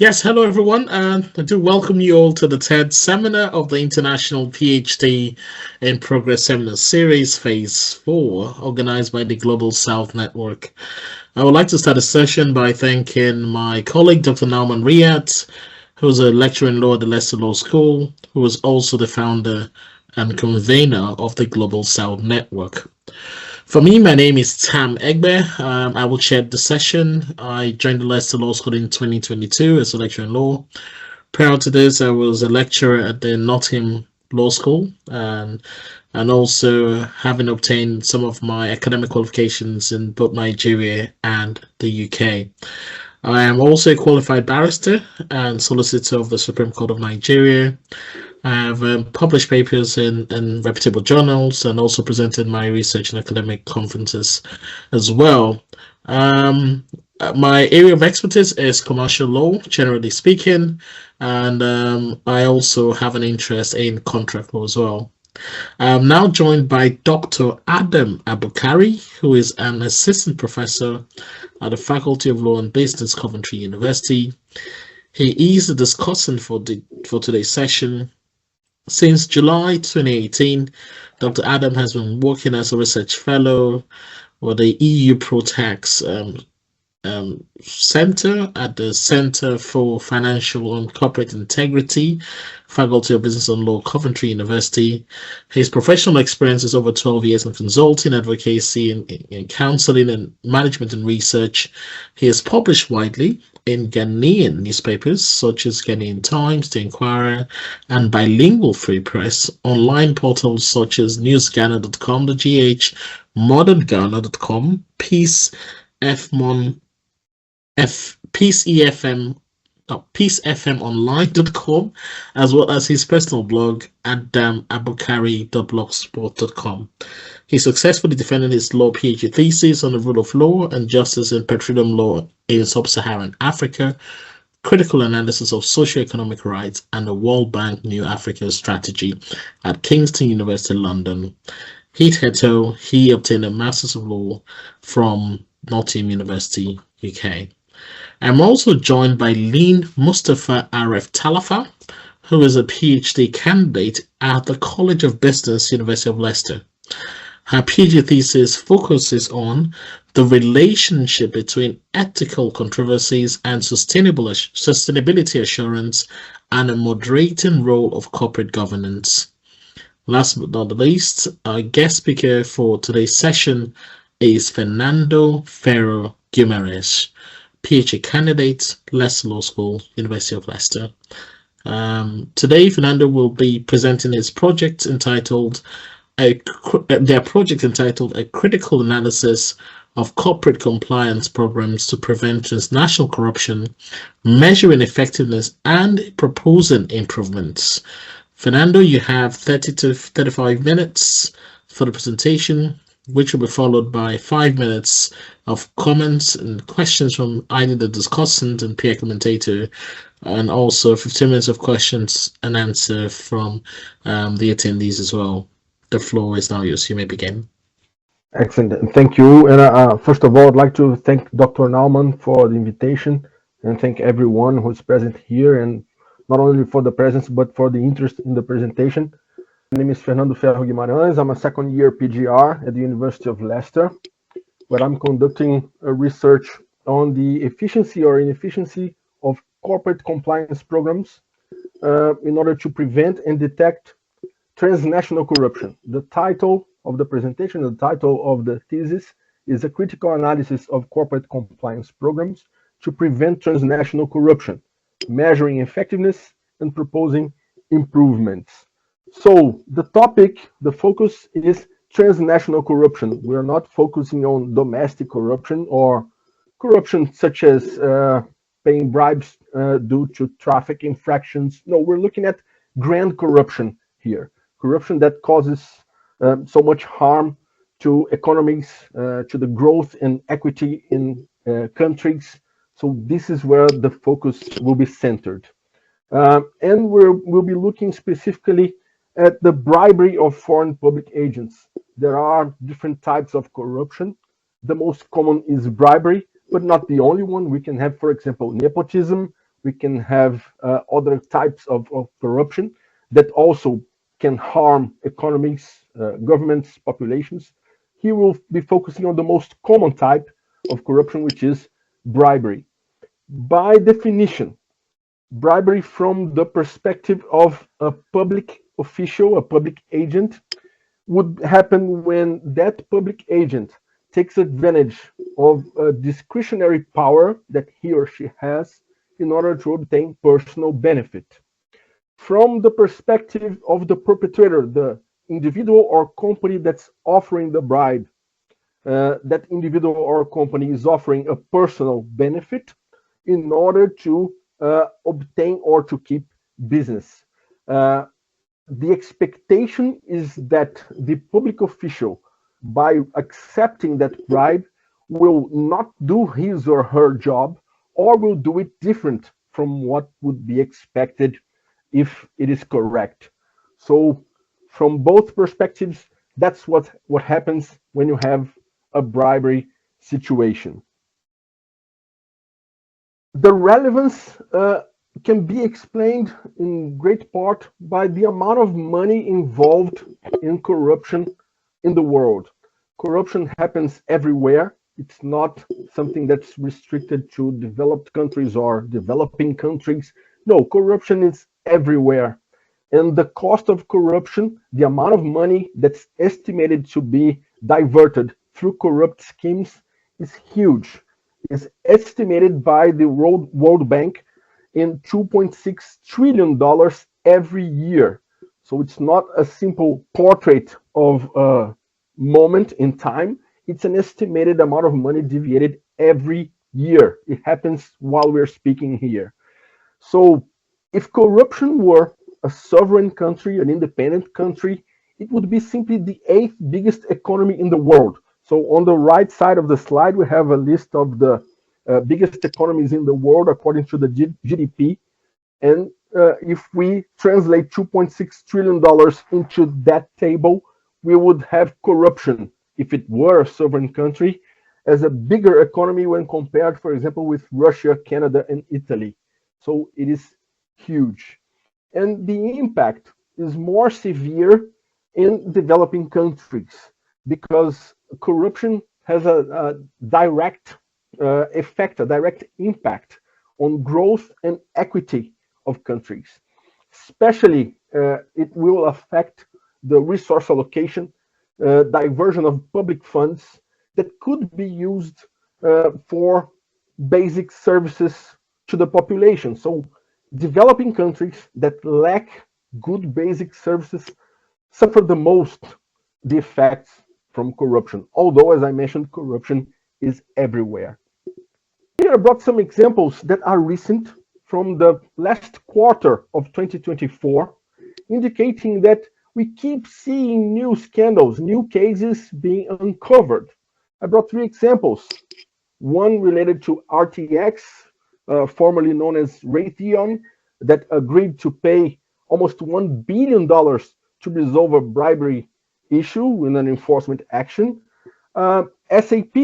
Yes, hello everyone, and I do welcome you all to the TED seminar of the International PhD in Progress Seminar Series Phase 4, organized by the Global South Network. I would like to start a session by thanking my colleague, Dr. Nauman Riyad, who's a lecturer in law at the Leicester Law School, who is also the founder and convener of the Global South Network. For me, my name is Tam Egbe. I will chair the session. I joined the Leicester Law School in 2022 as a lecturer in law. Prior to this, I was a lecturer at the Nottingham Law School, and also having obtained some of my academic qualifications in both Nigeria and the UK. I am also a qualified barrister and solicitor of the Supreme Court of Nigeria. I have published papers in reputable journals and also presented my research in academic conferences as well. My area of expertise is commercial law, generally speaking, and I also have an interest in contract law as well. I'm now joined by Dr. Adam Abukari, who is an assistant professor at the Faculty of Law and Business, Coventry University. He is the discussant for today's session. Since July 2018, Dr. Adam has been working as a research fellow with the EU Pro-Tax Center at the Center for Financial and Corporate Integrity, Faculty of Business and Law, Coventry University. His professional experience is over 12 years in consulting, advocacy, in counseling, and management and research. He has published widely in Ghanaian newspapers such as Ghanaian Times, The Inquirer, and Bilingual Free Press, online portals such as newsghana.com.gh, modernghana.com, peacefmonline.com, as well as his personal blog at abukari.blogspot.com. He successfully defended his law PhD thesis on the rule of law and justice in petroleum law in sub-Saharan Africa, critical analysis of socio-economic rights, and the World Bank New Africa Strategy at Kingston University, London. Hitherto, he obtained a Master's of Law from Nottingham University, UK. I'm also joined by Lean Mustafa Aref Talafa, who is a PhD candidate at the College of Business, University of Leicester. Her PhD thesis focuses on the relationship between ethical controversies and sustainability assurance and a moderating role of corporate governance. Last but not the least, our guest speaker for today's session is Fernando Ferro Guimaraes, PhD candidate, Leicester Law School, University of Leicester. Today, Fernando will be presenting his project entitled A Critical Analysis of Corporate Compliance Programs to Prevent Transnational Corruption, Measuring Effectiveness and Proposing Improvements. Fernando, you have 30 to 35 minutes for the presentation, which will be followed by 5 minutes of comments and questions from either the discussant and peer commentator, and also 15 minutes of questions and answer from the attendees as well. The floor is now yours. You may begin. Excellent. Thank you. And first of all, I'd like to thank Dr. Nauman for the invitation and thank everyone who's present here, and not only for the presence, but for the interest in the presentation. My name is Fernando Ferro Guimaraes. I'm a second-year PGR at the University of Leicester, where I'm conducting research on the efficiency or inefficiency of corporate compliance programs in order to prevent and detect transnational corruption. The title of the presentation, the title of the thesis, is a critical analysis of corporate compliance programs to prevent transnational corruption, measuring effectiveness and proposing improvements. So the topic, the focus is transnational corruption. We are not focusing on domestic corruption or corruption such as paying bribes due to traffic infractions. No, we're looking at grand corruption here. Corruption that causes so much harm to economies, to the growth and equity in countries. So this is where the focus will be centered. And we'll be looking specifically at the bribery of foreign public agents. There are different types of corruption. The most common is bribery, but not the only one. We can have, for example, nepotism. We can have other types of corruption that also can harm economies, governments, populations. Here we'll be focusing on the most common type of corruption, which is bribery. By definition, bribery from the perspective of a public official, a public agent, would happen when that public agent takes advantage of a discretionary power that he or she has in order to obtain personal benefit. From the perspective of the perpetrator, the individual or company that's offering the bribe, that individual or company is offering a personal benefit in order to obtain or to keep business. The expectation is that the public official, by accepting that bribe, will not do his or her job, or will do it different from what would be expected if it is correct. So from both perspectives, that's what happens when you have a bribery situation. The relevance can be explained in great part by the amount of money involved in corruption in the world. Corruption happens everywhere. It's not something that's restricted to developed countries or developing countries. No, corruption is everywhere. And the cost of corruption, the amount of money that's estimated to be diverted through corrupt schemes, is huge. It's estimated by the World Bank in $2.6 trillion every year. So it's not a simple portrait of a moment in time. It's an estimated amount of money deviated every year. It happens while we're speaking here. So if corruption were a sovereign country, an independent country, it would be simply the 8th biggest economy in the world. So on the right side of the slide, we have a list of the biggest economies in the world according to the GDP. And if we translate $2.6 trillion into that table, we would have corruption, if it were a sovereign country, as a bigger economy when compared, for example, with Russia, Canada, and Italy. So it is huge. And the impact is more severe in developing countries because corruption has a direct effect, a direct impact on growth and equity of countries. Especially, it will affect the resource allocation, diversion of public funds that could be used for basic services to the population. So developing countries that lack good basic services suffer the most the effects from corruption. Although, as I mentioned, corruption is everywhere. Here I brought some examples that are recent from the last quarter of 2024, indicating that we keep seeing new scandals, new cases being uncovered. I brought 3 examples. One related to RTX, formerly known as Raytheon, that agreed to pay almost $1 billion to resolve a bribery issue in an enforcement action. SAP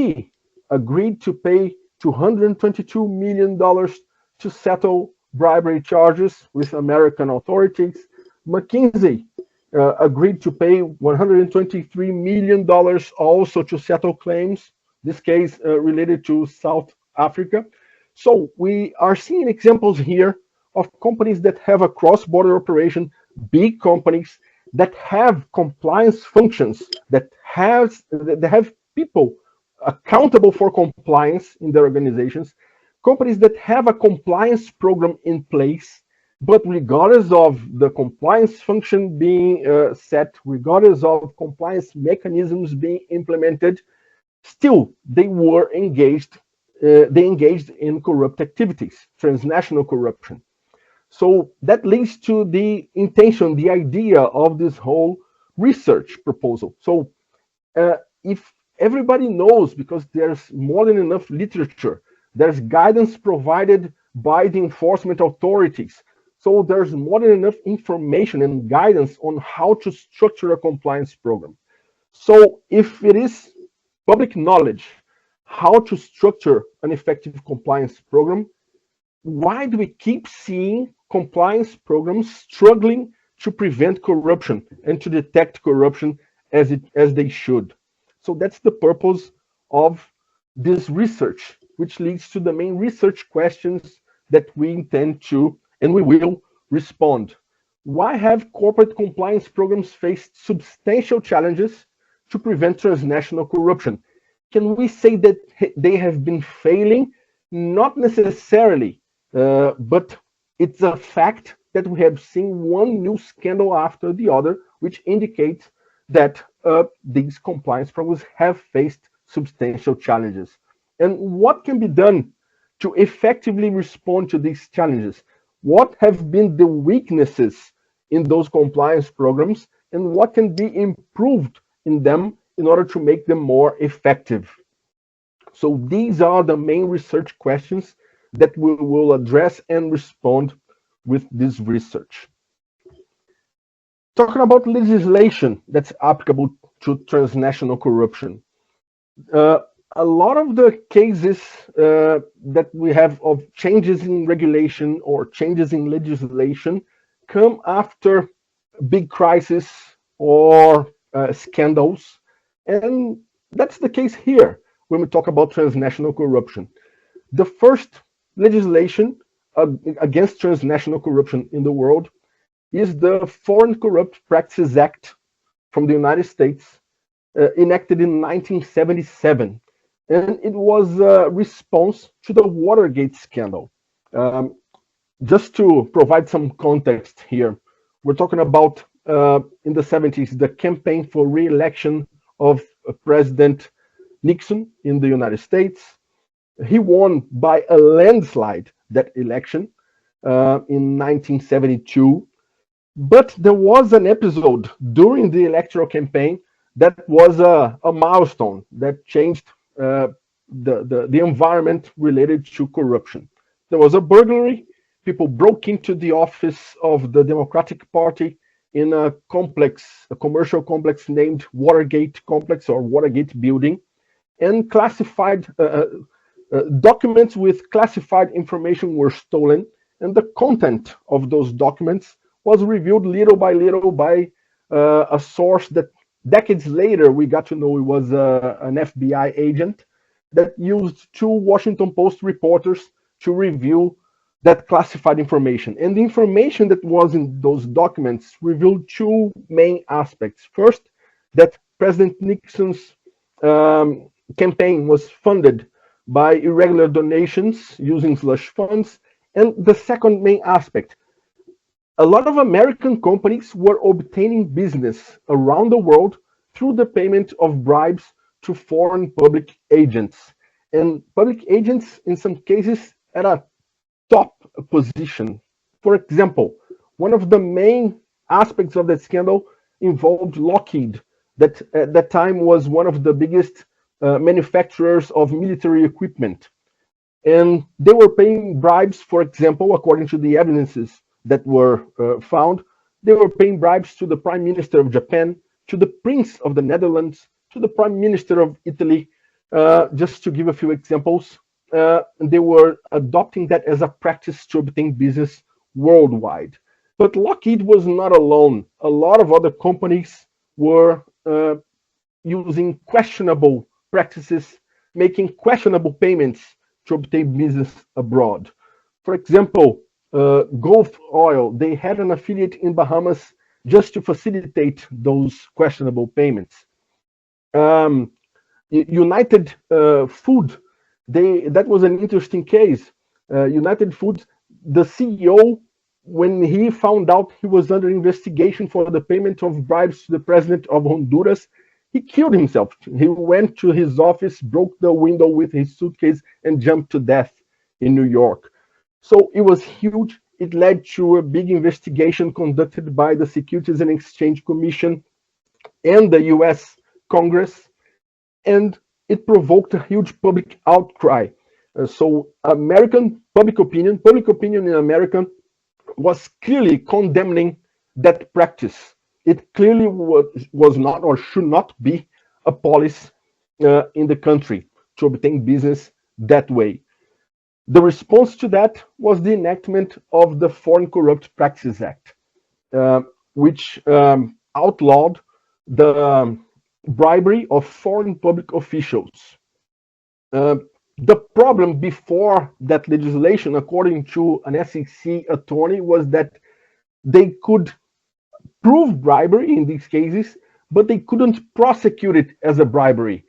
agreed to pay $222 million to settle bribery charges with American authorities. McKinsey agreed to pay $123 million also to settle claims, this case related to South Africa. So we are seeing examples here of companies that have a cross-border operation, big companies that have compliance functions, that have people accountable for compliance in their organizations, companies that have a compliance program in place, but regardless of the compliance function being set, regardless of compliance mechanisms being implemented, still they were engaged. They engaged in corrupt activities, transnational corruption. So that leads to the intention, the idea of this whole research proposal. So if everybody knows, because there's more than enough literature, there's guidance provided by the enforcement authorities. So there's more than enough information and guidance on how to structure a compliance program. So if it is public knowledge how to structure an effective compliance program, why do we keep seeing compliance programs struggling to prevent corruption and to detect corruption as they should? So that's the purpose of this research, which leads to the main research questions that we intend to, and we will, respond. Why have corporate compliance programs faced substantial challenges to prevent transnational corruption? Can we say that they have been failing? Not necessarily, but it's a fact that we have seen one new scandal after the other, which indicates that these compliance programs have faced substantial challenges. And what can be done to effectively respond to these challenges? What have been the weaknesses in those compliance programs, and what can be improved in them in order to make them more effective? So these are the main research questions that we will address and respond with this research. Talking about legislation that's applicable to transnational corruption. A lot of the cases that we have of changes in regulation or changes in legislation come after big crises or scandals. And that's the case here when we talk about transnational corruption. The first legislation against transnational corruption in the world is the Foreign Corrupt Practices Act from the United States, enacted in 1977. And it was a response to the Watergate scandal. Just to provide some context here, we're talking about, in the 70s, the campaign for re-election of President Nixon in the United States. He won by a landslide that election in 1972. But there was an episode during the electoral campaign that was a milestone that changed the environment related to corruption. There was a burglary. People broke into the office of the Democratic Party in a commercial complex named Watergate Complex or Watergate Building, and classified documents with classified information were stolen, and the content of those documents was revealed little by a source that decades later we got to know it was an FBI agent that used two Washington Post reporters to reveal that classified information. And the information that was in those documents revealed two main aspects. First, that President Nixon's campaign was funded by irregular donations using slush funds. And the second main aspect, a lot of American companies were obtaining business around the world through the payment of bribes to foreign public agents. And public agents, in some cases, at a top position. For example, one of the main aspects of that scandal involved Lockheed, that at that time was one of the biggest manufacturers of military equipment. And they were paying bribes, for example, according to the evidences that were found, they were paying bribes to the Prime Minister of Japan, to the Prince of the Netherlands, to the Prime Minister of Italy, just to give a few examples. They were adopting that as a practice to obtain business worldwide. But Lockheed was not alone. A lot of other companies were using questionable practices, making questionable payments to obtain business abroad. For example, Gulf Oil, they had an affiliate in Bahamas just to facilitate those questionable payments. Um, United Food, that was an interesting case. United Foods, the CEO, when he found out he was under investigation for the payment of bribes to the president of Honduras, he killed himself. He went to his office, broke the window with his suitcase, and jumped to death in New York. So it was huge. It led to a big investigation conducted by the Securities and Exchange Commission and the US Congress, and it provoked a huge public outcry. So American public opinion in America was clearly condemning that practice. It clearly was not or should not be a policy in the country to obtain business that way. The response to that was the enactment of the Foreign Corrupt Practices Act, which outlawed the bribery of foreign public officials. The problem before that legislation, according to an SEC attorney, was that they could prove bribery in these cases, but they couldn't prosecute it as a bribery.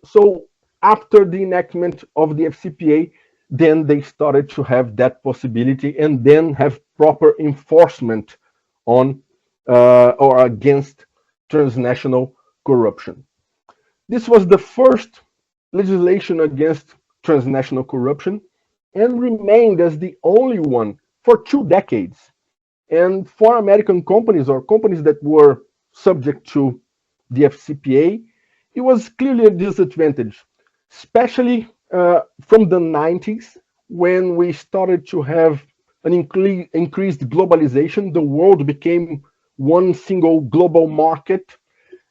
So after the enactment of the FCPA, then they started to have that possibility and then have proper enforcement on or against transnational corruption. This was the first legislation against transnational corruption and remained as the only one for 2 decades. And for American companies or companies that were subject to the FCPA, it was clearly a disadvantage, especially from the 90s when we started to have an increased globalization. The world became one single global market.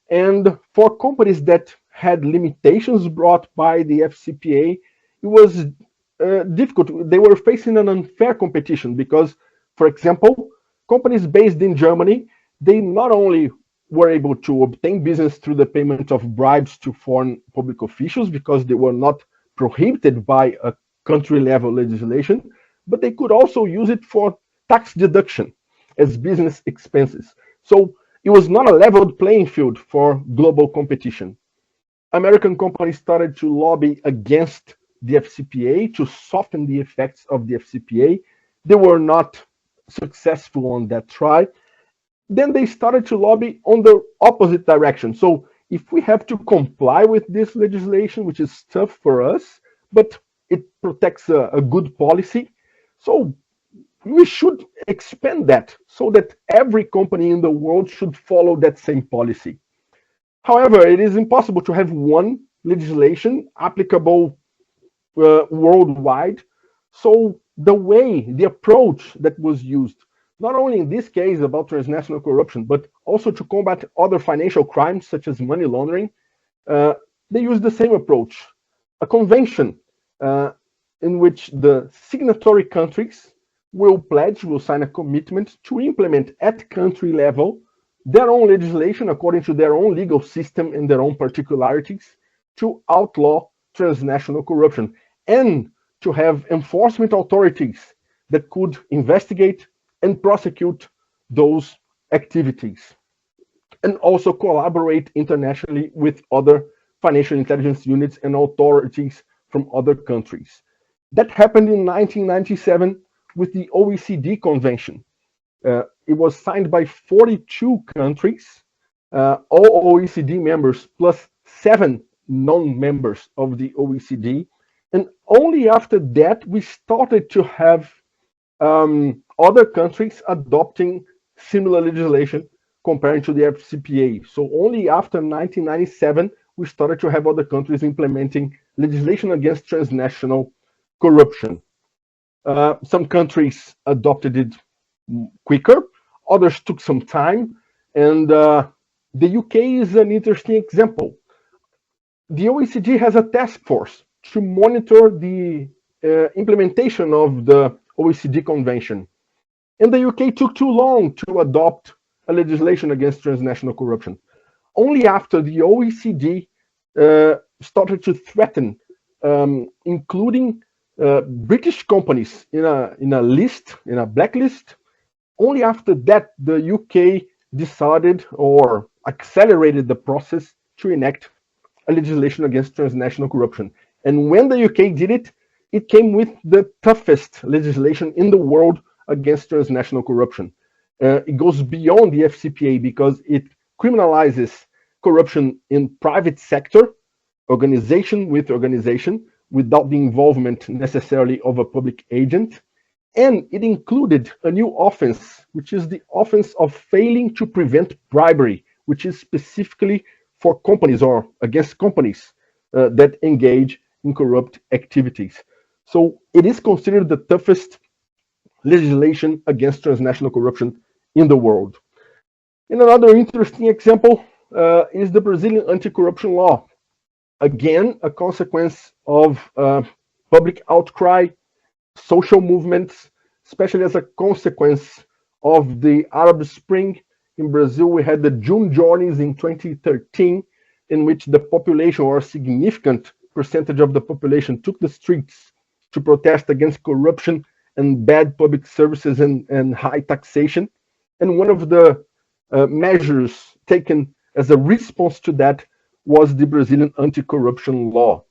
And for companies that had limitations brought by the FCPA, it was difficult. They were facing an unfair competition because, for example, companies based in Germany, they not only were able to obtain business through the payment of bribes to foreign public officials because they were not prohibited by a country-level legislation, but they could also use it for tax deduction as business expenses. So it was not a leveled playing field for global competition. American companies started to lobby against the FCPA to soften the effects of the FCPA. They were not successful on that try. Then they started to lobby on the opposite direction. So if we have to comply with this legislation, which is tough for us, but it protects a good policy, so we should expand that so that every company in the world should follow that same policy. However, it is impossible to have one legislation applicable worldwide. So the approach that was used, not only in this case about transnational corruption, but also to combat other financial crimes such as money laundering, they used the same approach, a convention in which the signatory countries will sign a commitment to implement at country level their own legislation according to their own legal system and their own particularities to outlaw transnational corruption and to have enforcement authorities that could investigate and prosecute those activities and also collaborate internationally with other financial intelligence units and authorities from other countries. That happened in 1997 with the OECD Convention. It was signed by 42 countries, all OECD members, plus 7 non-members of the OECD. And only after that, we started to have other countries adopting similar legislation comparing to the FCPA. So only after 1997, we started to have other countries implementing legislation against transnational corruption. Some countries adopted it quicker, others took some time, and the UK is an interesting example. The OECD has a task force to monitor the implementation of the OECD Convention. And the UK took too long to adopt a legislation against transnational corruption. Only after the OECD started to threaten including British companies in a blacklist. Only after that, the UK decided or accelerated the process to enact a legislation against transnational corruption. And when the UK did it, it came with the toughest legislation in the world against transnational corruption. It goes beyond the FCPA because it criminalizes corruption in private sector, organization with organization, without the involvement necessarily of a public agent. And it included a new offense, which is the offense of failing to prevent bribery, which is specifically for companies or against companies that engage in corrupt activities. So it is considered the toughest legislation against transnational corruption in the world. And another interesting example is the Brazilian anti-corruption law. Again, a consequence of public outcry, social movements, especially as a consequence of the Arab Spring. In Brazil, we had the June journeys in 2013, in which the population, or a significant percentage of the population, took the streets to protest against corruption and bad public services and high taxation. And one of the measures taken as a response to that was the Brazilian anti-corruption law.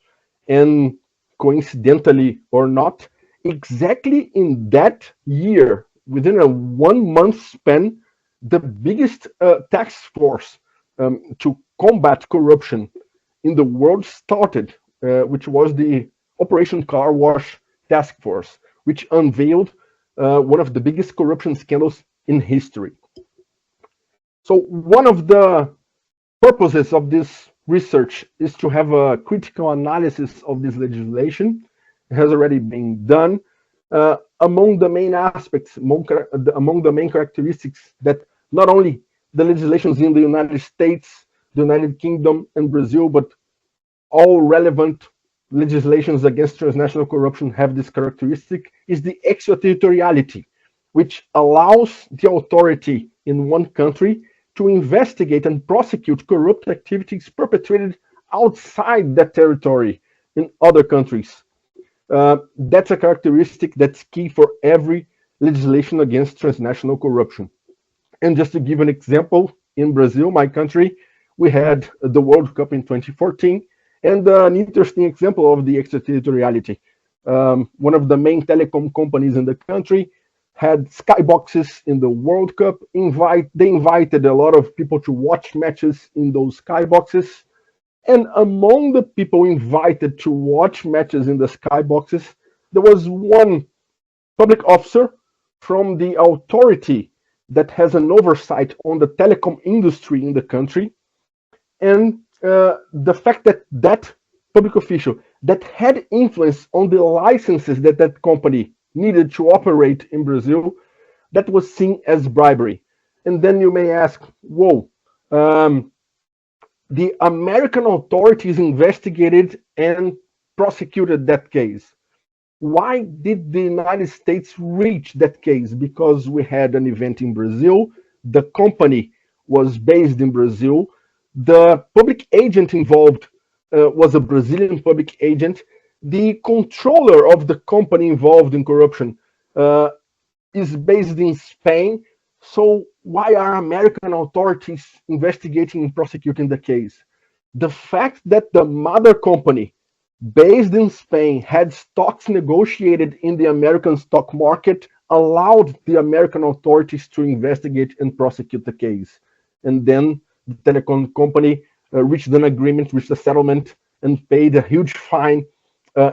And coincidentally or not, exactly in that year, within a 1 month span, the biggest task force to combat corruption in the world started, which was the Operation Car Wash Task Force, which unveiled one of the biggest corruption scandals in history. So one of the purposes of this research is to have a critical analysis of this legislation. It has already been done. Among the main aspects, among the main characteristics that not only the legislations in the United States, the United Kingdom, and Brazil, but all relevant legislations against transnational corruption have this characteristic, is the extraterritoriality, which allows the authority in one country to investigate and prosecute corrupt activities perpetrated outside that territory in other countries. That's a characteristic that's key for every legislation against transnational corruption. And just to give an example, in Brazil, my country, we had the World Cup in 2014, and an interesting example of the extraterritoriality. One of the main telecom companies in the country had skyboxes in the World Cup. They invited a lot of people to watch matches in those skyboxes. And among the people invited to watch matches in the skyboxes, there was one public officer from the authority that has an oversight on the telecom industry in the country. And the fact that that public official that had influence on the licenses that that company needed to operate in Brazil, that was seen as bribery. And then you may ask, whoa, the American authorities investigated and prosecuted that case. Why did the United States reach that case? Because we had an event in Brazil, the company was based in Brazil, the public agent involved was a Brazilian public agent, the controller of the company involved in corruption is based in Spain. So why are American authorities investigating and prosecuting the case? The fact that the mother company based in Spain had stocks negotiated in the American stock market allowed the American authorities to investigate and prosecute the case. And then the telecom company reached an agreement, reached a settlement, and paid a huge fine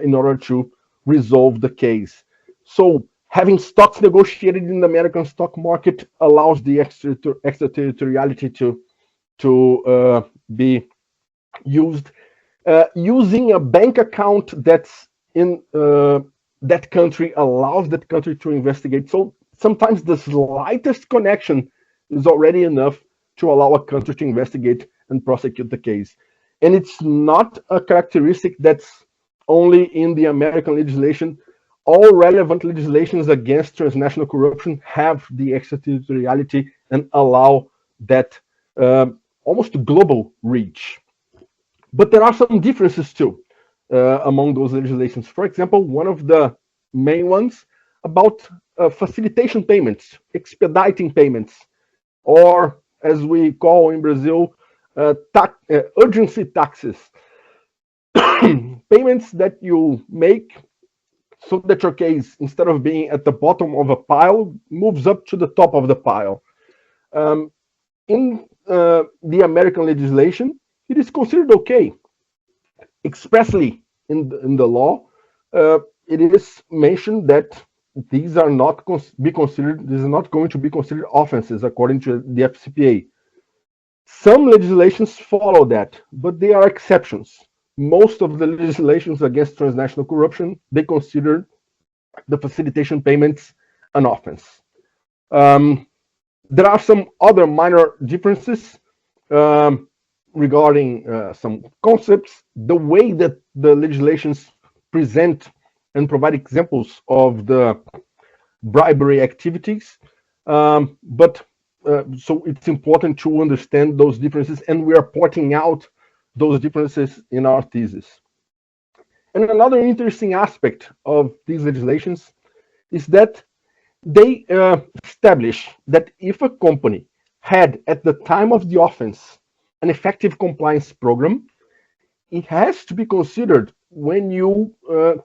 in order to resolve the case. So having stocks negotiated in the American stock market allows the extraterritoriality to be used. Using a bank account that's in that country allows that country to investigate. So sometimes the slightest connection is already enough to allow a country to investigate and prosecute the case. And it's not a characteristic that's only in the American legislation. all relevant legislations against transnational corruption have the extraterritoriality and allow that almost global reach. But there are some differences too among those legislations. For example, one of the main ones about facilitation payments, expediting payments, or as we call in Brazil, urgency taxes, payments that you make so that your case, instead of being at the bottom of a pile, moves up to the top of the pile. In the American legislation, it is considered okay. Expressly in the law, it is mentioned that these are not be considered. This is not going to be considered offenses according to the FCPA. Some legislations follow that, but they are exceptions. Most of the legislations against transnational corruption, they consider the facilitation payments an offense. There are some other minor differences regarding some concepts, the way that the legislations present and provide examples of the bribery activities. So it's important to understand those differences, and we are pointing out those differences in our thesis. And another interesting aspect of these legislations is that they establish that if a company had, at the time of the offense, an effective compliance program, it has to be considered when you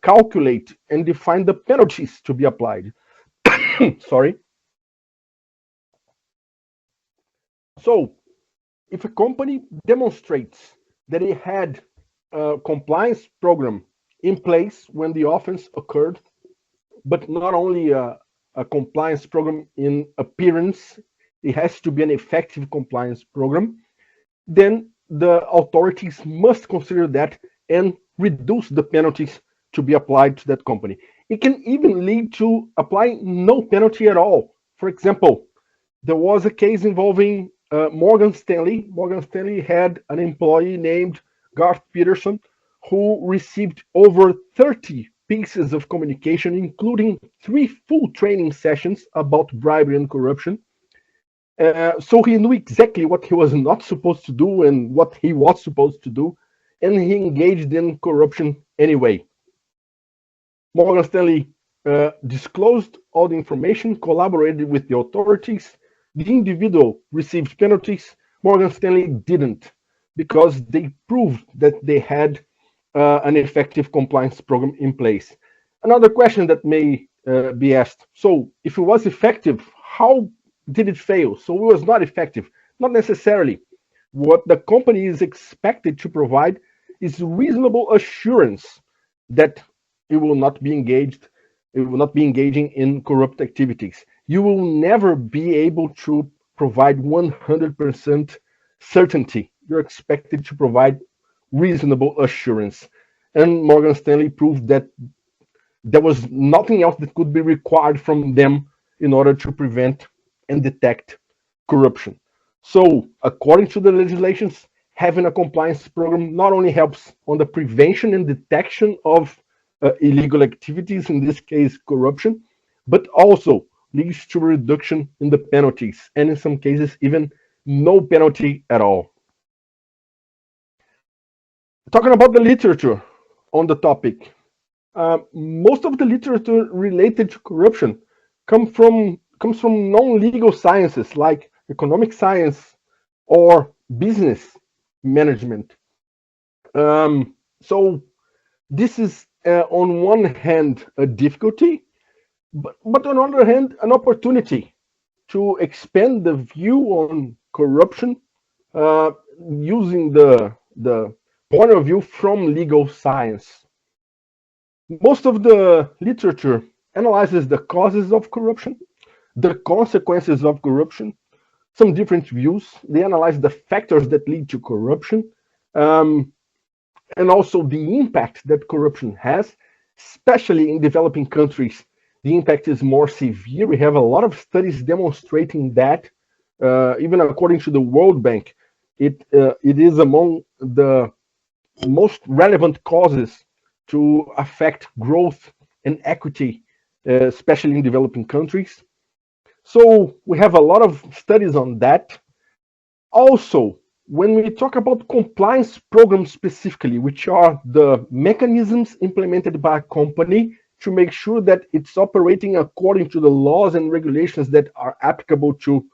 calculate and define the penalties to be applied. Sorry. So, if a company demonstrates that it had a compliance program in place when the offense occurred, but not only a compliance program in appearance, it has to be an effective compliance program, then the authorities must consider that and reduce the penalties to be applied to that company. It can even lead to applying no penalty at all. For example, there was a case involving Morgan Stanley. Morgan Stanley had an employee named Garth Peterson who received over 30 pieces of communication, including 3 full training sessions about bribery and corruption. So he knew exactly what he was not supposed to do and what he was supposed to do, and he engaged in corruption anyway. Morgan Stanley disclosed all the information, collaborated with the authorities. The individual received penalties. Morgan Stanley didn't, because they proved that they had an effective compliance program in place. Another question that may be asked, so if it was effective, how did it fail? So it was not effective. Not necessarily. What the company is expected to provide is reasonable assurance that it will not be engaging in corrupt activities. You will never be able to provide 100% certainty. You're expected to provide reasonable assurance. And Morgan Stanley proved that there was nothing else that could be required from them in order to prevent and detect corruption. So, according to the legislations, having a compliance program not only helps on the prevention and detection of illegal activities, in this case corruption, but also leads to a reduction in the penalties, and in some cases even no penalty at all. Talking about the literature on the topic, most of the literature related to corruption comes from non-legal sciences like economic science or business management. So this is on one hand a difficulty, but on the other hand an opportunity to expand the view on corruption using the point of view from legal science. Most of the literature analyzes the causes of corruption, the consequences of corruption, some different views. They analyze the factors that lead to corruption, and also the impact that corruption has, especially in developing countries. The impact is more severe. We have a lot of studies demonstrating that. Even according to the World Bank, it is among the most relevant causes to affect growth and equity, especially in developing countries. So we have a lot of studies on that. Also, when we talk about compliance programs specifically, which are the mechanisms implemented by a company to make sure that it's operating according to the laws and regulations that are applicable to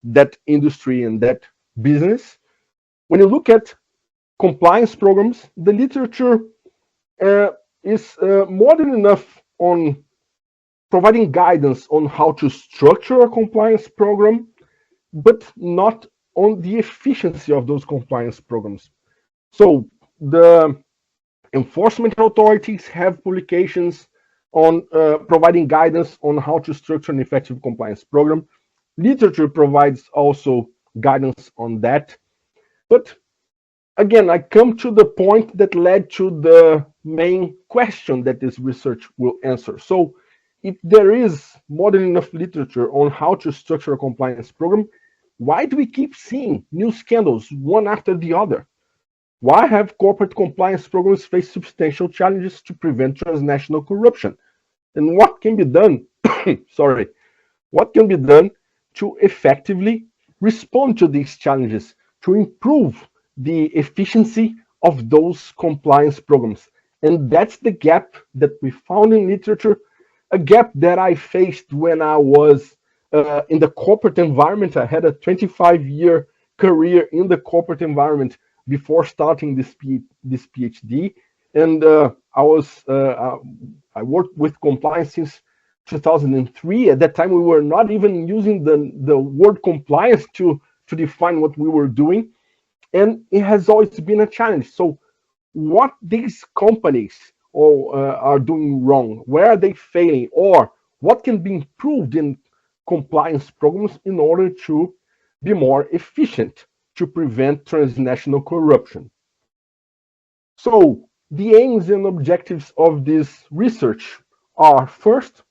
that industry and that business. When you look at compliance programs, the literature is more than enough on providing guidance on how to structure a compliance program, but not on the efficiency of those compliance programs. So the enforcement authorities have publications on providing guidance on how to structure an effective compliance program. Literature provides also guidance on that. But again, I come to the point that led to the main question that this research will answer. So if there is more than enough literature on how to structure a compliance program, why do we keep seeing new scandals one after the other? Why have corporate compliance programs faced substantial challenges to prevent transnational corruption? And what can be done, sorry, what can be done to effectively respond to these challenges, to improve the efficiency of those compliance programs? And that's the gap that we found in literature, a gap that I faced when I was in the corporate environment. I had a 25-year career in the corporate environment before starting this PhD, and I worked with compliance since 2003. At that time, we were not even using the word compliance to define what we were doing, and it has always been a challenge. So, what these companies are doing wrong? Where are they failing? Or what can be improved in compliance programs in order to be more efficient to prevent transnational corruption? So the aims and objectives of this research are, first,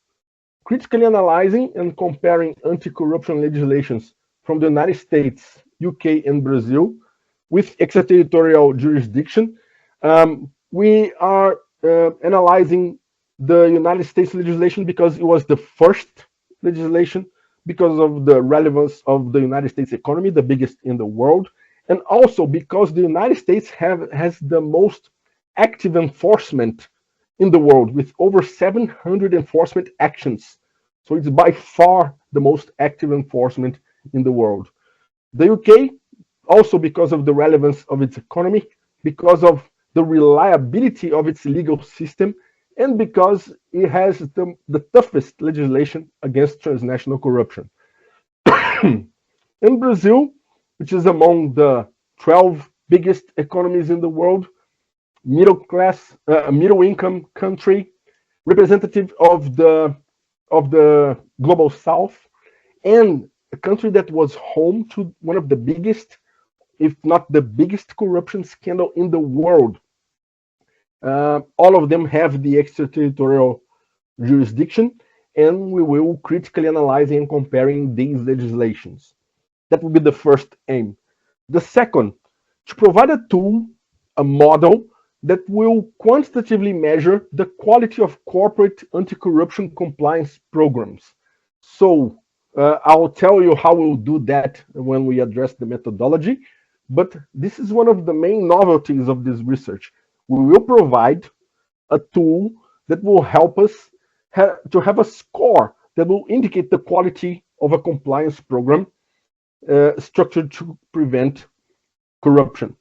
critically analyzing and comparing anti-corruption legislations from the United States, UK, and Brazil with extraterritorial jurisdiction. We are analyzing the United States legislation because it was the first legislation, because of the relevance of the United States economy, the biggest in the world, and also because the United States has the most active enforcement in the world, with over 700 enforcement actions. So it's by far the most active enforcement in the world. The UK, also because of the relevance of its economy, because of the reliability of its legal system, and because it has the toughest legislation against transnational corruption. In Brazil, which is among the 12 biggest economies in the world, middle class, middle income country, representative of the global south, and a country that was home to one of the biggest, if not the biggest, corruption scandal in the world. All of them have the extraterritorial jurisdiction, and we will critically analyzing and comparing these legislations. That will be the first aim. The second, to provide a tool, a model that will quantitatively measure the quality of corporate anti-corruption compliance programs. So I'll tell you how we'll do that when we address the methodology, but this is one of the main novelties of this research. We will provide a tool that will help us to have a score that will indicate the quality of a compliance program structured to prevent corruption.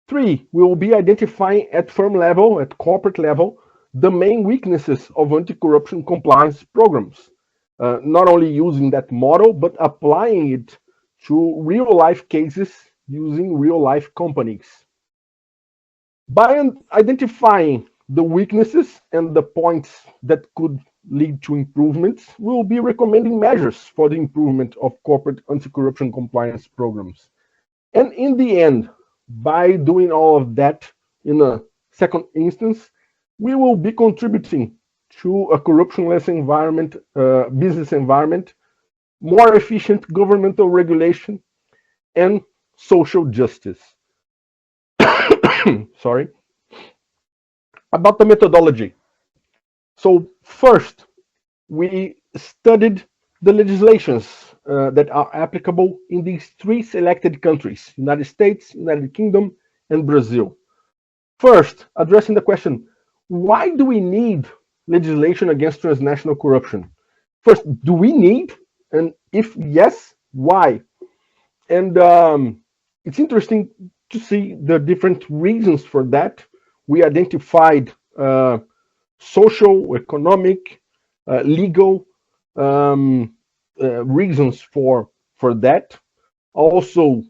3, we will be identifying at firm level, at corporate level, the main weaknesses of anti-corruption compliance programs. Not only using that model, but applying it to real-life cases using real-life companies. By identifying the weaknesses and the points that could lead to improvements, we will be recommending measures for the improvement of corporate anti-corruption compliance programs. And in the end, by doing all of that in a second instance, we will be contributing to a corruption-less environment, business environment, more efficient governmental regulation, and social justice. Sorry. About the methodology. So first, we studied the legislations that are applicable in these three selected countries: United States, United Kingdom, and Brazil. First, addressing the question, why do we need legislation against transnational corruption? First, do we need? And if yes, why? And it's interesting to see the different reasons for that. We identified social, economic, legal reasons for that. Also,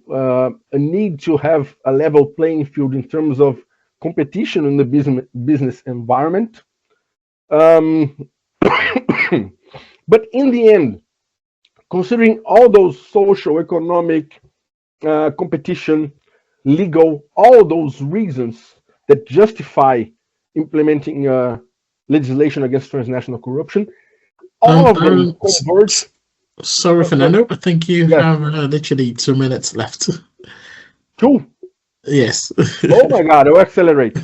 a need to have a level playing field in terms of competition in the business environment. But in the end, considering all those social, economic, competition, legal, all those reasons that justify implementing legislation against transnational corruption, all of them converge. Sorry, Fernando, I think you Yes. have literally 2 minutes left. 2? Yes. Oh my God, I'll accelerate.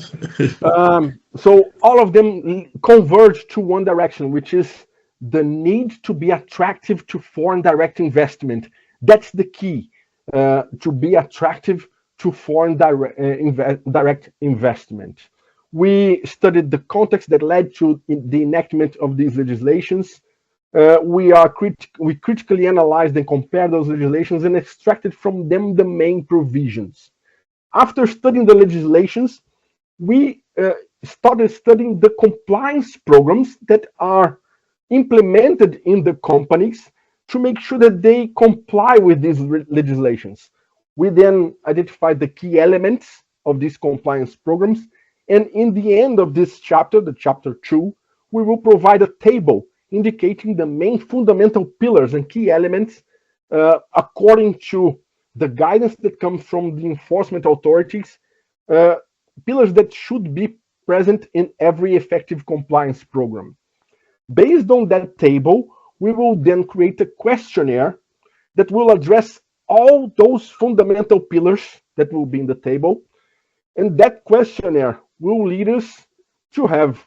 So all of them converge to one direction, which is the need to be attractive to foreign direct investment. That's the key, to be attractive to foreign direct investment. We studied the context that led to the enactment of these legislations. We critically analyzed and compared those legislations and extracted from them the main provisions. After studying the legislations, we started studying the compliance programs that are implemented in the companies to make sure that they comply with these legislations. We then identified the key elements of these compliance programs. And in the end of this chapter, the chapter 2, we will provide a table indicating the main fundamental pillars and key elements according to the guidance that comes from the enforcement authorities, pillars that should be present in every effective compliance program. Based on that table, we will then create a questionnaire that will address all those fundamental pillars that will be in the table. And that questionnaire will lead us to have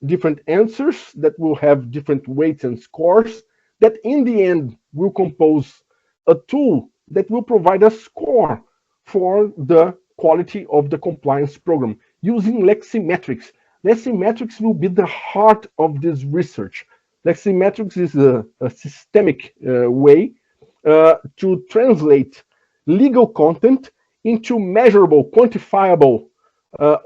different answers that will have different weights and scores that in the end will compose a tool that will provide a score for the quality of the compliance program using leximetrics. Leximetrics will be the heart of this research. Leximetrics is a systemic way to translate legal content into measurable, quantifiable,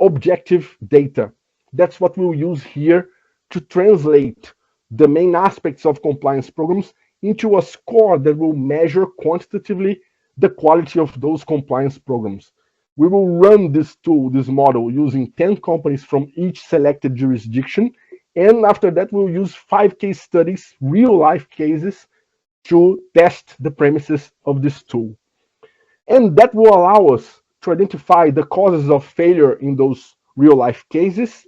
objective data. That's what we'll use here to translate the main aspects of compliance programs into a score that will measure quantitatively the quality of those compliance programs. We will run this tool, this model, using 10 companies from each selected jurisdiction. And after that, we'll use 5 case studies, real life cases, to test the premises of this tool. And that will allow us to identify the causes of failure in those real life cases,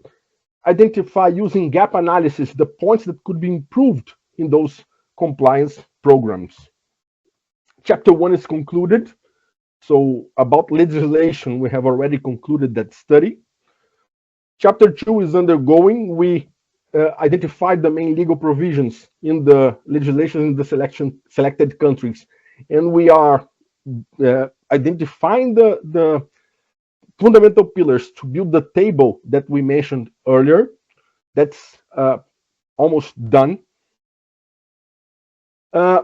identify using gap analysis the points that could be improved in those compliance programs. Chapter 1 is concluded. So about legislation, we have already concluded that study. Chapter 2 is undergoing. We identified the main legal provisions in the legislation in the selected countries. And we are identifying the fundamental pillars to build the table that we mentioned earlier. That's almost done.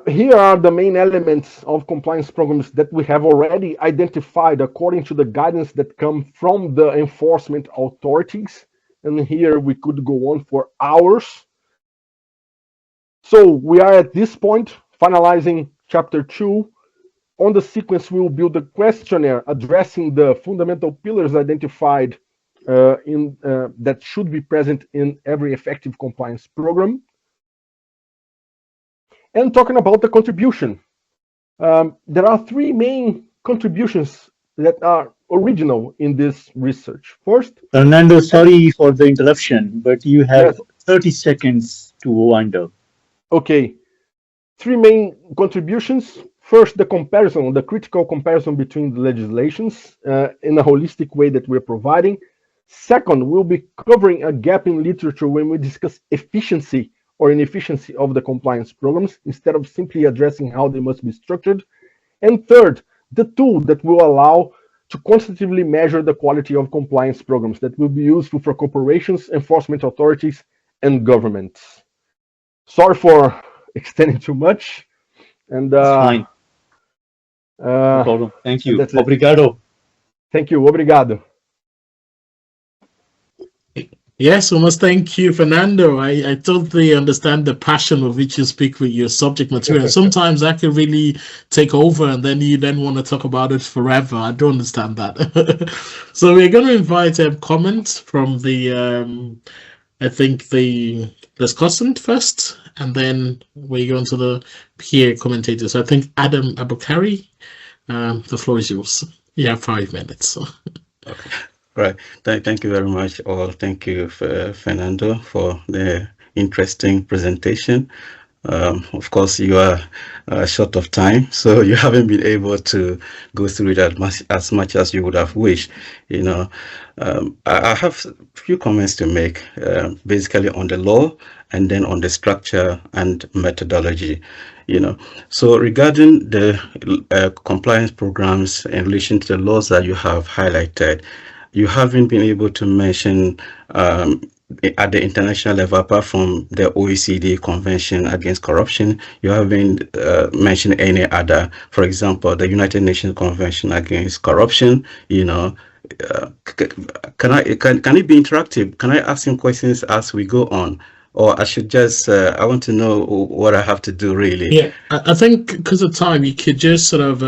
Here are the main elements of compliance programs that we have already identified according to the guidance that come from the enforcement authorities. And here we could go on for hours. So we are at this point finalizing chapter 2. On the sequence, we will build a questionnaire addressing the fundamental pillars identified that should be present in every effective compliance program. And talking about the contribution, there are 3 main contributions that are original in this research. First, Fernando, sorry for the interruption, but you have yes. 30 seconds to wind up. Okay. 3 main contributions. First, the critical comparison between the legislations in a holistic way that we're providing. Second, we'll be covering a gap in literature when we discuss efficiency or inefficiency of the compliance programs, instead of simply addressing how they must be structured. And third, the tool that will allow to quantitatively measure the quality of compliance programs that will be useful for corporations, enforcement authorities, and governments. Sorry for extending too much. And It's fine. No problem. Thank you. Obrigado. Thank you. Obrigado. Yes, we must thank you, Fernando. I totally understand the passion with which you speak with your subject material. Sometimes that can really take over, and then you want to talk about it forever. I don't understand that. So we're going to invite comments from the, I think the discussant first, and then we go into the peer commentators. I think Adam Abukari, the floor is yours. You have 5 minutes. Okay. Right. Thank you very much, all. Thank you, Fernando, for the interesting presentation. Of course, you are short of time, so you haven't been able to go through it as much as you would have wished. You know, I have a few comments to make, basically on the law and then on the structure and methodology. You know, so regarding the compliance programs in relation to the laws that you have highlighted, you haven't been able to mention at the international level, apart from the OECD Convention Against Corruption, you haven't mentioned any other. For example, the United Nations Convention Against Corruption. You know, can it be interactive? Can I ask him questions as we go on? Or I should just, I want to know what I have to do, really. Yeah, I think because of time, you could just sort of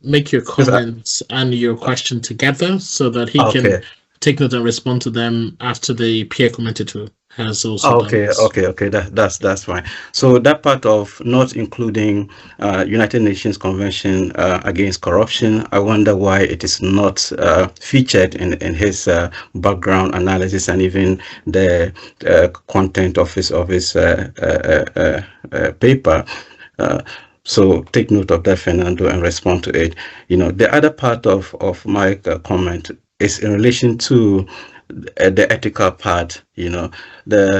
make your comments and your question together so that he can take note and respond to them after the peer commentator has also done this. Okay, that's fine. So that part of not including United Nations Convention Against Corruption, I wonder why it is not featured in his background analysis and even the content of his paper. So take note of that, Fernando, and respond to it. You know, the other part of my comment is in relation to the ethical part. You know,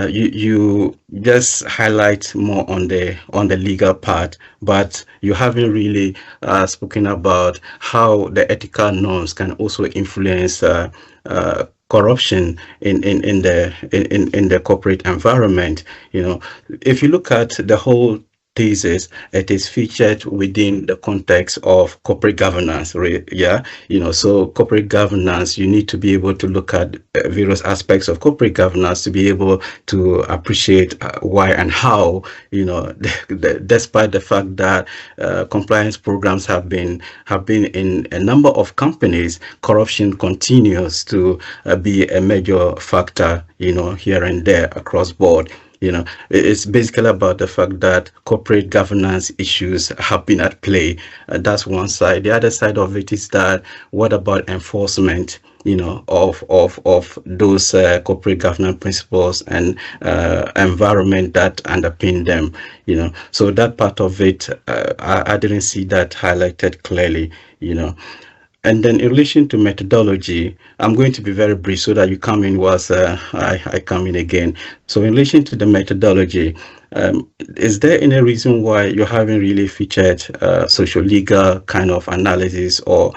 you just highlight more on the legal part, but you haven't really spoken about how the ethical norms can also influence corruption in the corporate environment. You know, if you look at the whole thesis, it is featured within the context of corporate governance. Yeah, you know, so corporate governance, you need to be able to look at various aspects of corporate governance to be able to appreciate why and how, you know, despite the fact that compliance programs have been in a number of companies, corruption continues to be a major factor, you know, here and there across board. You know, it's basically about the fact that corporate governance issues have been at play. That's one side. The other side of it is that what about enforcement, you know, of those corporate governance principles and environment that underpin them, you know. So that part of it, I didn't see that highlighted clearly, you know. And then in relation to methodology, I'm going to be very brief so that you come in whilst I come in again. So in relation to the methodology, is there any reason why you haven't really featured social legal kind of analysis or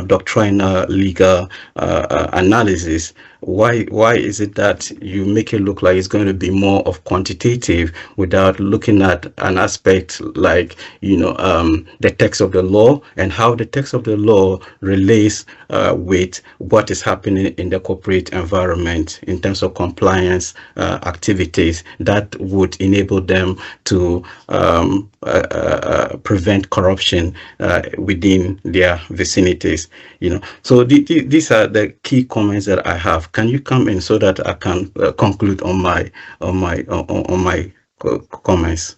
doctrinal legal analysis? Why is it that you make it look like it's going to be more of quantitative without looking at an aspect like, you know, the text of the law and how the text of the law relates with what is happening in the corporate environment in terms of compliance activities that would enable them to prevent corruption within their vicinities, you know. So these are the key comments that I have. Can you come in so that I can conclude on my comments,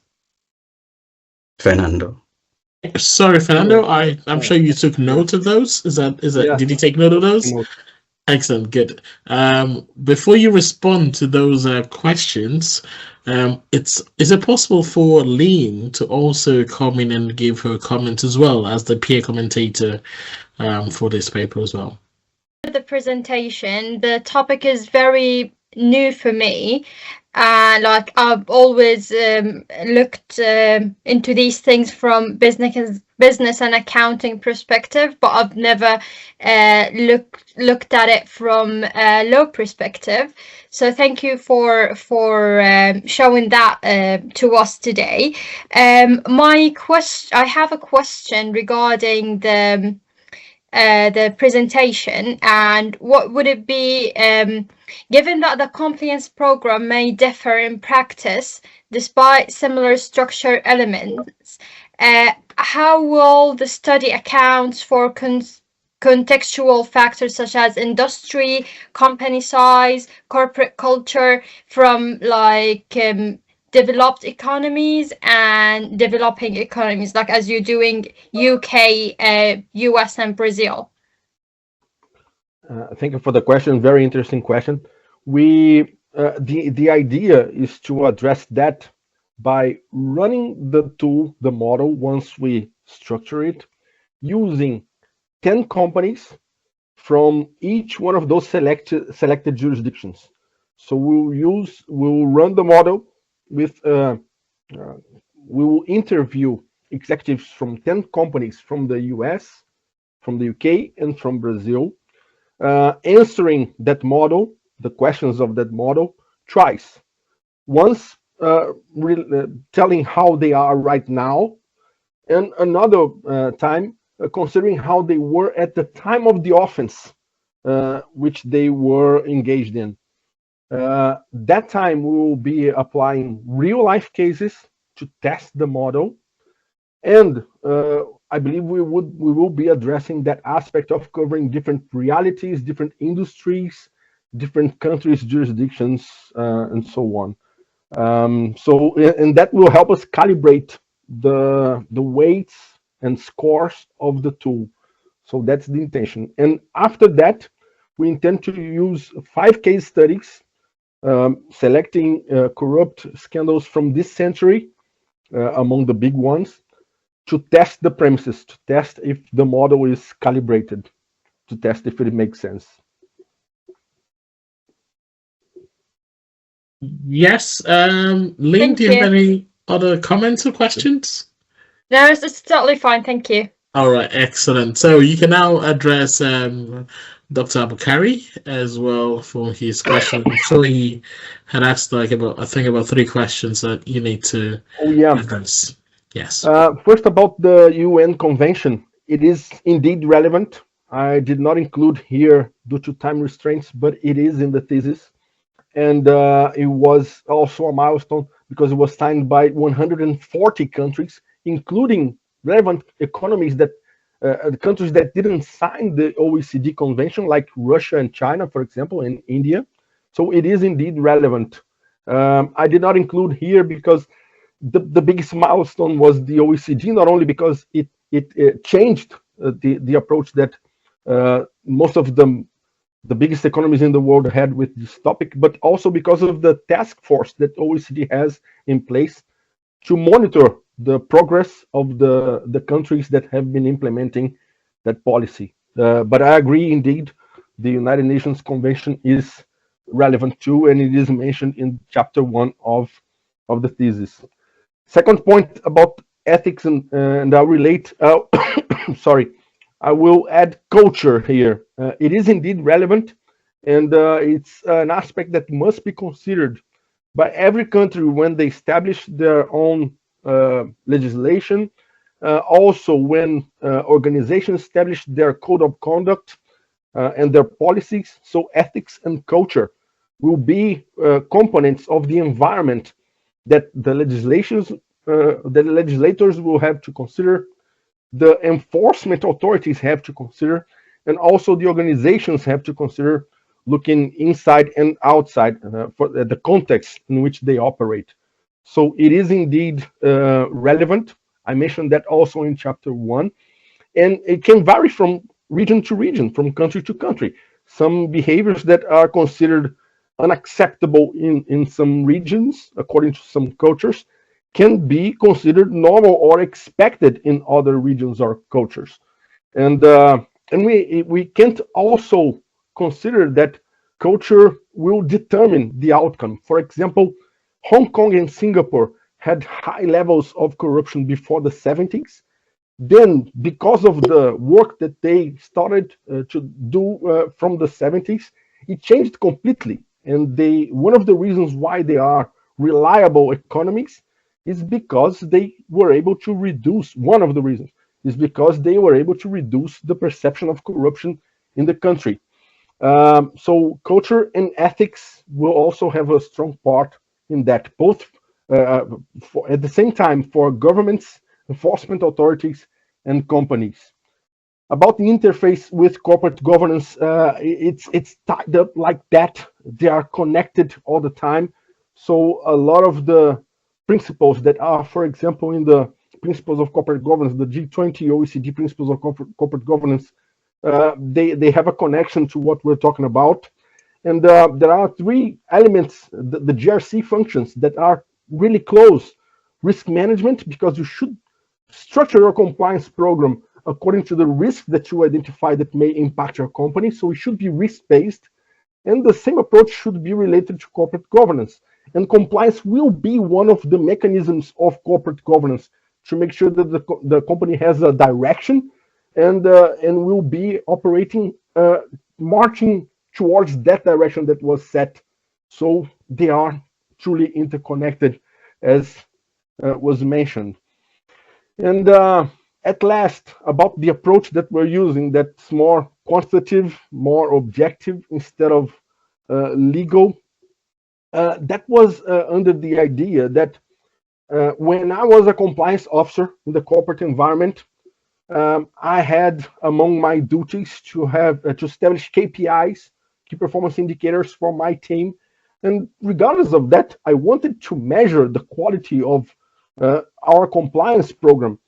Fernando? Sorry, Fernando. I'm sure you took note of those. Is that? Yeah. Did you take note of those? Excellent, good. Before you respond to those questions, is it possible for Lean to also come in and give her comment as well as the peer commentator for this paper as well? the presentation. The topic is very new for me. Like I've always looked into these things from business and accounting perspective, but I've never looked at it from a law perspective. So thank you for showing that to us today. I have a question regarding the presentation, and what would it be, given that the compliance program may differ in practice despite similar structure elements, how will the study account for contextual factors such as industry, company size, corporate culture from like developed economies and developing economies, like as you're doing UK, US and Brazil? Thank you for the question. Very interesting question. The idea is to address that by running the model once we structure it, using 10 companies from each one of those selected jurisdictions. So we'll run the model with we will interview executives from 10 companies from the US, from the UK, and from Brazil, answering that model, the questions of that model, twice. Once telling how they are right now, and another time considering how they were at the time of the offense which they were engaged in. That time we will be applying real life cases to test the model, and I believe we will be addressing that aspect of covering different realities, different industries, different countries, jurisdictions, and so on. And that will help us calibrate the weights and scores of the tool. So that's the intention. And after that, we intend to use 5 case studies, selecting corrupt scandals from this century, among the big ones, to test the premises, to test if the model is calibrated, to test if it makes sense. Yes. Lynn, do you have any other comments or questions? No, it's totally fine. Thank you. All right, excellent. So you can now address Dr. Abukari as well for his question. I'm sure he had asked about 3 questions that you need to address. Yes. First, about the UN Convention, it is indeed relevant. I did not include here due to time restraints, but it is in the thesis. And it was also a milestone because it was signed by 140 countries, including relevant economies that countries that didn't sign the OECD convention, like Russia and China, for example, and India. So it is indeed relevant. I did not include here because the biggest milestone was the OECD, not only because it changed the approach that most of the biggest economies in the world had with this topic, but also because of the task force that OECD has in place to monitor the progress of the countries that have been implementing that policy. But I agree, indeed, the United Nations Convention is relevant too, and it is mentioned in chapter 1 of the thesis. Second point about ethics, and I'll relate, sorry, I will add culture here. It is indeed relevant, and it's an aspect that must be considered by every country when they establish their own legislation. Also, when organizations establish their code of conduct and their policies. So ethics and culture will be components of the environment that the legislators will have to consider, the enforcement authorities have to consider, and also the organizations have to consider, looking inside and outside for the context in which they operate. So it is indeed relevant. I mentioned that also in chapter 1, and it can vary from region to region, from country to country. Some behaviors that are considered unacceptable in some regions, according to some cultures, can be considered normal or expected in other regions or cultures. And we can't also consider that culture will determine the outcome. For example, Hong Kong and Singapore had high levels of corruption before the 70s. Then, because of the work that they started to do from the 70s, it changed completely. And one of the reasons why they are reliable economies is because they were able to reduce, one of the reasons is because they were able to reduce the perception of corruption in the country. So culture and ethics will also have a strong part in that, both at the same time for governments, enforcement authorities, and companies. About the interface with corporate governance, it's tied up like that. They are connected all the time. So a lot of the principles that are, for example, in the principles of corporate governance, the G20 OECD principles of corporate governance, they have a connection to what we're talking about. And there are three elements, the GRC functions, that are really close. Risk management, because you should structure your compliance program according to the risk that you identify that may impact your company. So it should be risk-based. And the same approach should be related to corporate governance. And compliance will be one of the mechanisms of corporate governance to make sure that the company has a direction and will be operating, marching towards that direction that was set. So they are truly interconnected, as was mentioned. And at last, about the approach that we're using, that's more quantitative, more objective instead of legal. That was under the idea that when I was a compliance officer in the corporate environment, I had among my duties to have to establish KPIs, key performance indicators for my team. And regardless of that, I wanted to measure the quality of our compliance program.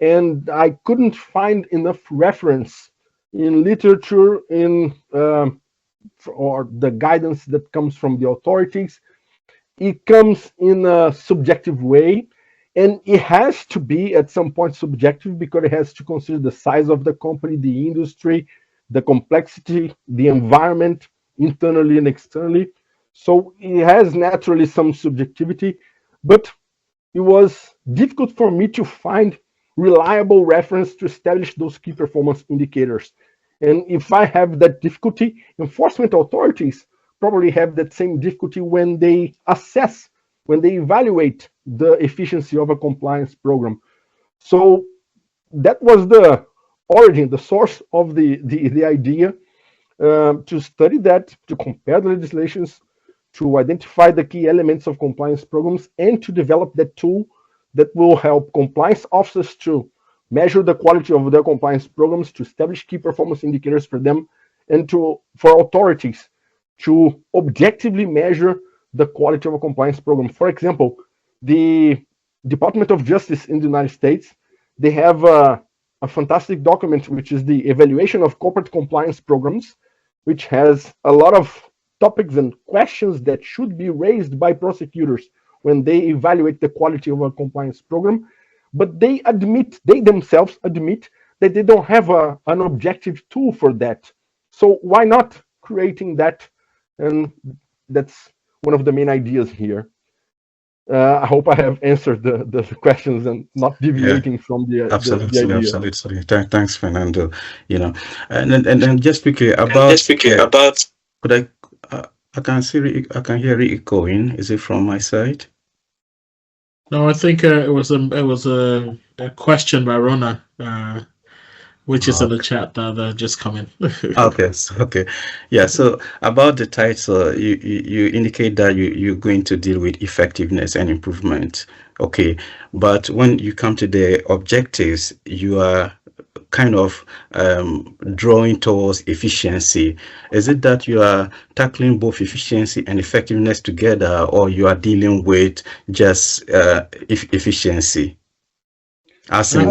And I couldn't find enough reference in literature, or the guidance that comes from the authorities. It comes in a subjective way, and it has to be at some point subjective because it has to consider the size of the company, the industry, the complexity, the environment, internally and externally. So it has naturally some subjectivity, but it was difficult for me to find reliable reference to establish those key performance indicators. And if I have that difficulty, enforcement authorities probably have that same difficulty when they assess, when they evaluate the efficiency of a compliance program. So that was the origin, the source of the idea to study that, to compare the legislations, to identify the key elements of compliance programs, and to develop that tool that will help compliance officers to measure the quality of their compliance programs, to establish key performance indicators for them, and for authorities to objectively measure the quality of a compliance program. For example, the Department of Justice in the United States, they have a fantastic document, which is the evaluation of corporate compliance programs, which has a lot of topics and questions that should be raised by prosecutors when they evaluate the quality of a compliance program. But they themselves admit that they don't have an objective tool for that. So why not creating that? And that's one of the main ideas here. I hope I have answered the questions and not deviating from the idea. Absolutely. Thanks, Fernando. And then just quickly about. Could I can hear it echoing. Is it from my side? No, I think it was a question by Rona, which is in the chat that just come in. Okay. Yeah. So about the title, you indicate that you're going to deal with effectiveness and improvement. Okay, but when you come to the objectives, you are kind of drawing towards efficiency. Is it that you are tackling both efficiency and effectiveness together, or you are dealing with just efficiency as it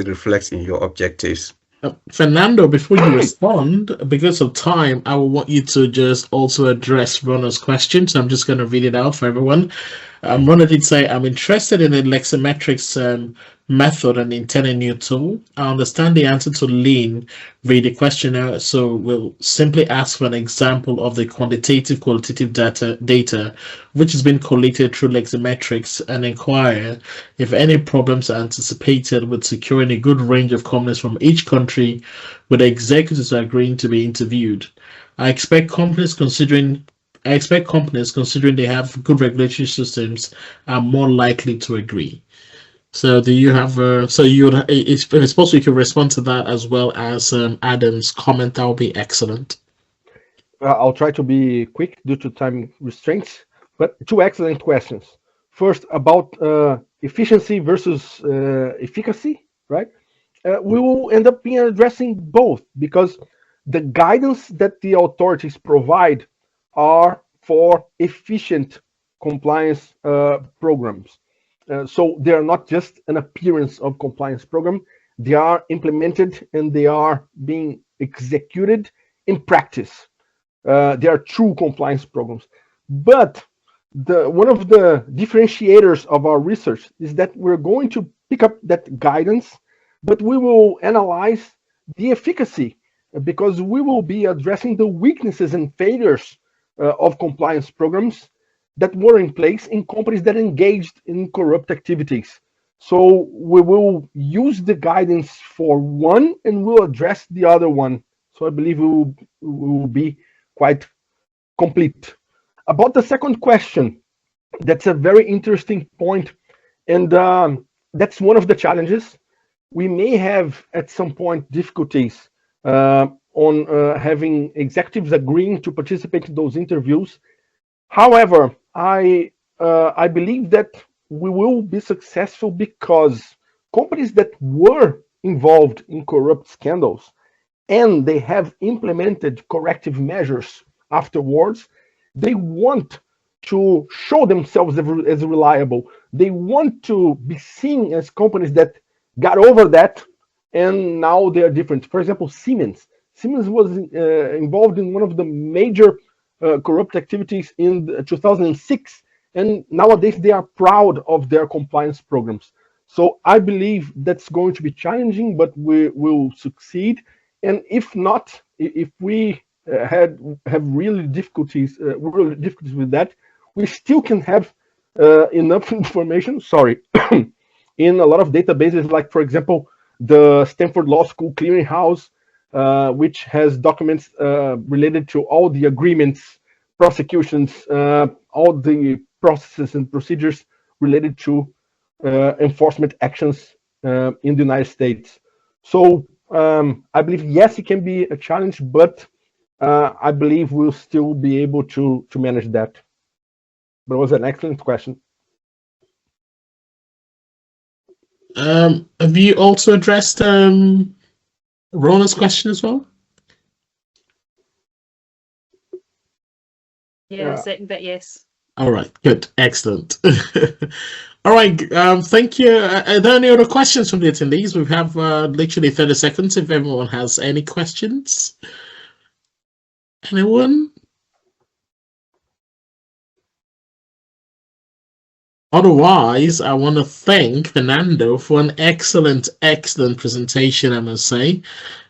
reflects in your objectives? Fernando, before you respond, because of time, I will want you to just also address Rona's question. So I'm just going to read it out for everyone. Rona did say, I'm interested in the Lexametrics method and intend a new tool? I understand the answer to lean via the questionnaire, so we'll simply ask for an example of the qualitative data which has been collected through Leximetrics and inquire if any problems are anticipated with securing a good range of companies from each country with the executives agreeing to be interviewed. I expect companies considering they have good regulatory systems are more likely to agree. So do you have if it's possible you can respond to that as well as Adam's comment, that would be excellent. I'll try to be quick due to time restraints, but two excellent questions. First, about efficiency versus efficacy, right? We will end up being addressing both because the guidance that the authorities provide are for efficient compliance programs. So they are not just an appearance of compliance program, they are implemented and they are being executed in practice. They are true compliance programs. But one of the differentiators of our research is that we're going to pick up that guidance, but we will analyze the efficacy because we will be addressing the weaknesses and failures of compliance programs that were in place in companies that engaged in corrupt activities. So we will use the guidance for one and we'll address the other one. So I believe we will be quite complete. About the second question, that's a very interesting point, and that's one of the challenges. We may have at some point difficulties on having executives agreeing to participate in those interviews. However, I believe that we will be successful because companies that were involved in corrupt scandals and they have implemented corrective measures afterwards, they want to show themselves as reliable. They want to be seen as companies that got over that and now they are different. For example, Siemens. Siemens was involved in one of the major corrupt activities in 2006, and nowadays they are proud of their compliance programs. So I believe that's going to be challenging, but we will succeed. And if not, if we have really difficulties with that, we still can have enough information. In a lot of databases, like for example, the Stanford Law School Clearinghouse, which has documents related to all the agreements, prosecutions, all the processes and procedures related to enforcement actions in the United States. So I believe, yes, it can be a challenge, but I believe we'll still be able to manage that. But it was an excellent question. Have you also addressed Rona's question as well? Yeah, second bit, yes. All right, good, excellent. All right, thank you. Are there any other questions from the attendees? We have literally 30 seconds if everyone has any questions. Anyone? Otherwise, I want to thank Fernando for an excellent presentation, I must say.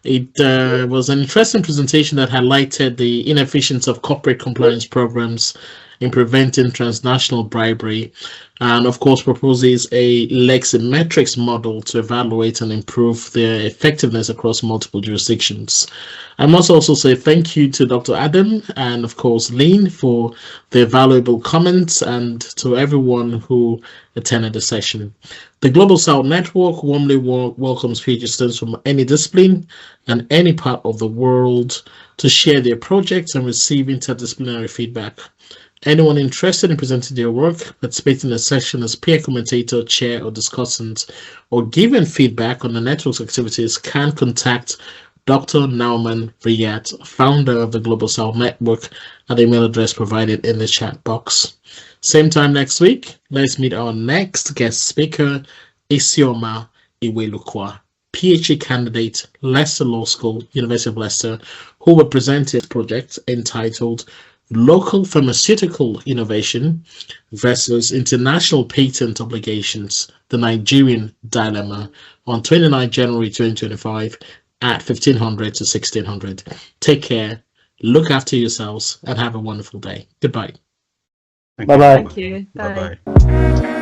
It was an interesting presentation that highlighted the inefficiency of corporate compliance programs in preventing transnational bribery, and of course proposes a Leximetrics model to evaluate and improve their effectiveness across multiple jurisdictions. I must also say thank you to Dr. Adam and of course Lean for their valuable comments, and to everyone who attended the session. The Global South Network warmly welcomes PhD students from any discipline and any part of the world to share their projects and receive interdisciplinary feedback. Anyone interested in presenting their work, participating in a session as peer commentator, chair, or discussant, or giving feedback on the network's activities can contact Dr. Nauman Riyad, founder of the Global South Network, at the email address provided in the chat box. Same time next week, let's meet our next guest speaker, Isioma Iwelukwa, PhD candidate, Leicester Law School, University of Leicester, who will present his project entitled local pharmaceutical innovation versus international patent obligations, the Nigerian dilemma, on 29 January 2025 at 1500 to 1600. Take care, look after yourselves, and have a wonderful day. Goodbye. Bye-bye. Thank you. Bye. Bye-bye.